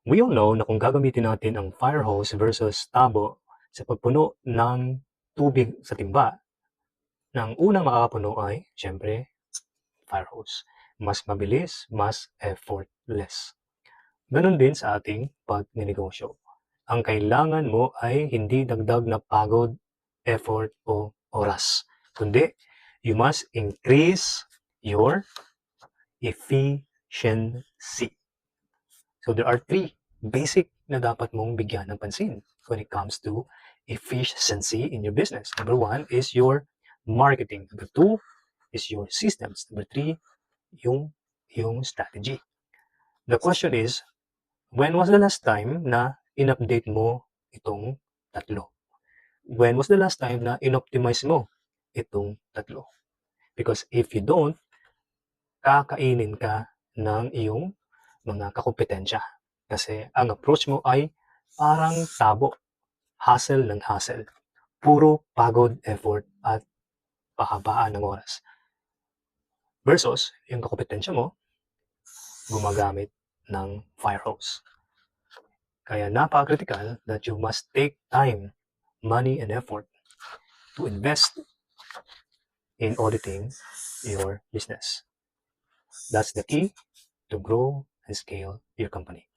We all know na kung gagamitin natin ang fire hose versus tabo sa pagpuno ng tubig sa timba, ang unang makakapuno ay, syempre, fire hose. Mas mabilis, mas effortless. Ganon din sa ating pagninegosyo. Ang kailangan mo ay hindi dagdag na pagod, effort, o oras. Kundi, you must increase your efficiency. So there are 3 basic na dapat mong bigyan ng pansin when it comes to efficiency in your business. Number 1 is your marketing. Number 2 is your systems. Number 3, yung strategy. The question is, when was the last time na in-update mo itong tatlo? When was the last time na in-optimize mo itong tatlo? Because if you don't, kakainin ka ng iyong mga kakompetensya. Kasi ang approach mo ay parang tabo, hassle ng hassle. Puro pagod, effort, at pahabaan ng oras. Versus, yung kakompetensya mo, gumagamit ng fire hose. Kaya napaka-critical that you must take time, money, and effort to invest in auditing your business. That's the key to grow and scale your company.